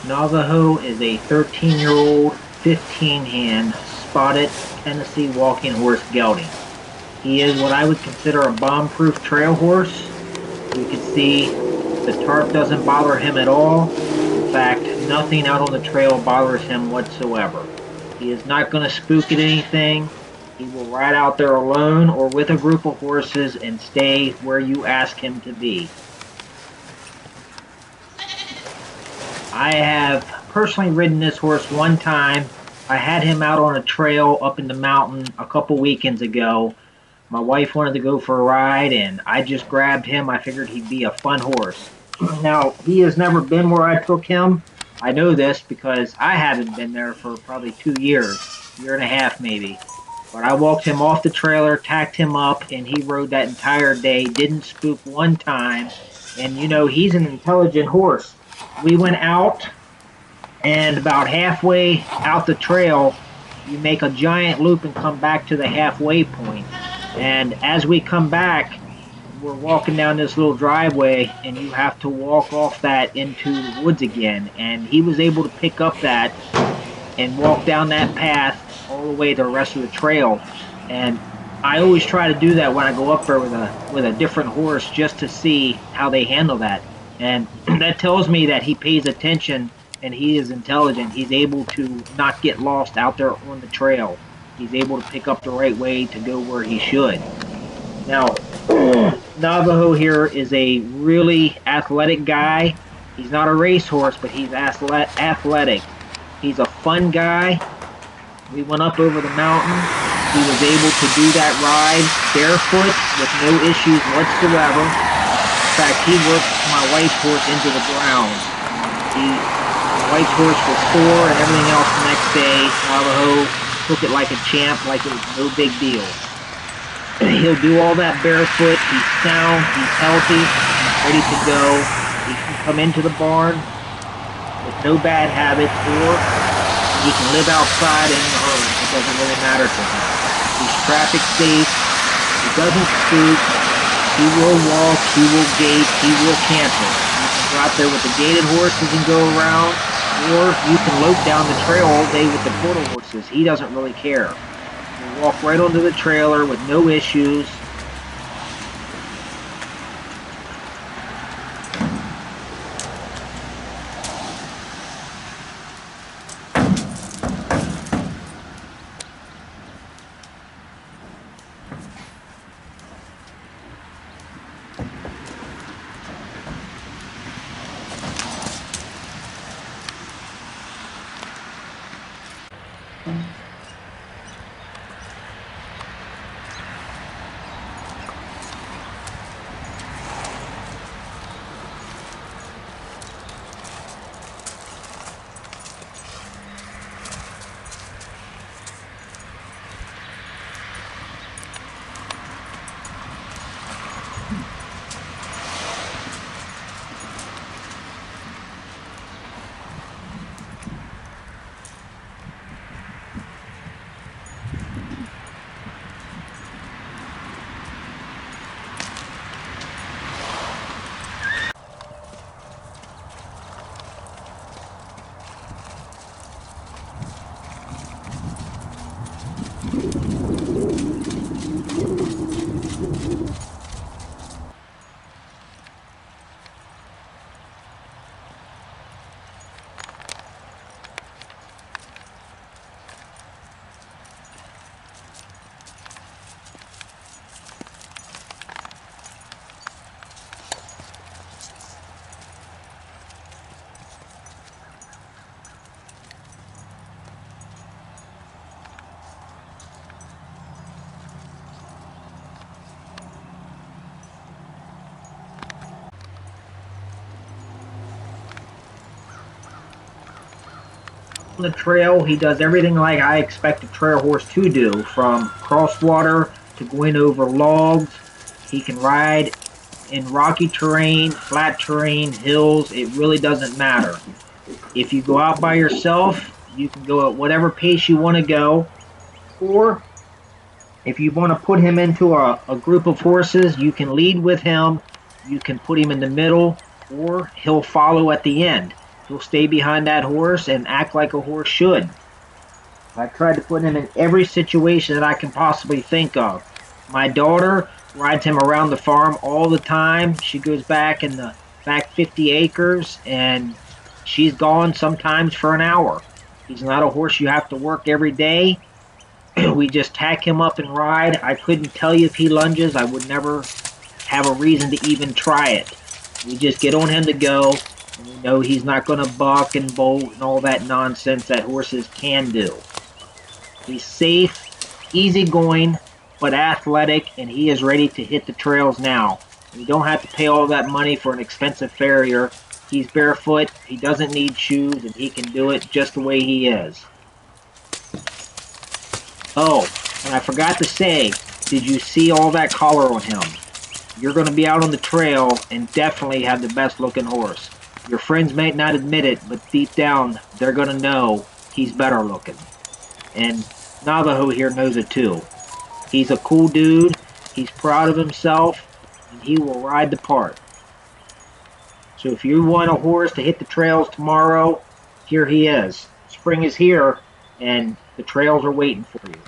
Navajo is a 13-year-old, 15-hand spotted Tennessee walking horse gelding. He is what I would consider a bomb-proof trail horse. You can see the tarp doesn't bother him at all. In fact, nothing out on the trail bothers him whatsoever. He is not going to spook at anything. He will ride out there alone or with a group of horses and stay where you ask him to be. I have personally ridden this horse one time. I had him out on a trail up in the mountain a couple weekends ago. My wife wanted to go for a ride, and I just grabbed him. I figured he'd be a fun horse. Now, he has never been where I took him. I know this because I haven't been there for probably 2 years, year and a half maybe. But I walked him off the trailer, tacked him up, and he rode that entire day, didn't spook one time. And he's an intelligent horse. We went out, and about halfway out the trail, you make a giant loop and come back to the halfway point. And as we come back, we're walking down this little driveway, and you have to walk off that into the woods again. And he was able to pick up that and walk down that path all the way to the rest of the trail. And I always try to do that when I go up there with a different horse, just to see how they handle that. And that tells me that he pays attention and he is intelligent. He's able to not get lost out there on the trail. He's able to pick up the right way to go where he should. Now, Navajo here is a really athletic guy. He's not a racehorse, but he's athletic. He's a fun guy. We went up over the mountain. He was able to do that ride barefoot with no issues whatsoever. In fact, he worked my wife's horse into the ground. My wife's horse was sore and everything else the next day. Navajo took it like a champ, like it was no big deal. He'll do all that barefoot. He's sound, he's healthy, ready to go. He can come into the barn with no bad habits, or he can live outside in the herd. It doesn't really matter to him. He's traffic safe. He doesn't spook. He will walk. He will gait. He will canter. You can go out there with the gaited horses and go around, or you can lope down the trail all day with the quarter horses. He doesn't really care. He'll walk right onto the trailer with no issues. The trail, he does everything like I expect a trail horse to do, from crosswater to going over logs. He can ride in rocky terrain, flat terrain, hills. It really doesn't matter. If you go out by yourself, you can go at whatever pace you want to go, or if you want to put him into a group of horses, you can lead with him, you can put him in the middle, or he'll follow at the end. he'll stay behind that horse and act like a horse should. I tried to put him in every situation that I can possibly think of. My daughter rides him around the farm all the time. She goes back in the back 50 acres and she's gone sometimes for an hour. He's not a horse you have to work every day. We just tack him up and ride. I couldn't tell you if he lunges. I would never have a reason to even try it. We just get on him to go, and we know he's not going to buck and bolt and all that nonsense that horses can do. He's safe, easygoing, but athletic, and he is ready to hit the trails now. You don't have to pay all that money for an expensive farrier. He's barefoot, he doesn't need shoes, and he can do it just the way he is. Oh, and I forgot to say, did you see all that color on him? You're going to be out on the trail and definitely have the best looking horse. Your friends may not admit it, but deep down, they're going to know he's better looking. And Navajo here knows it too. He's a cool dude, he's proud of himself, and he will ride the part. So if you want a horse to hit the trails tomorrow, here he is. Spring is here, and the trails are waiting for you.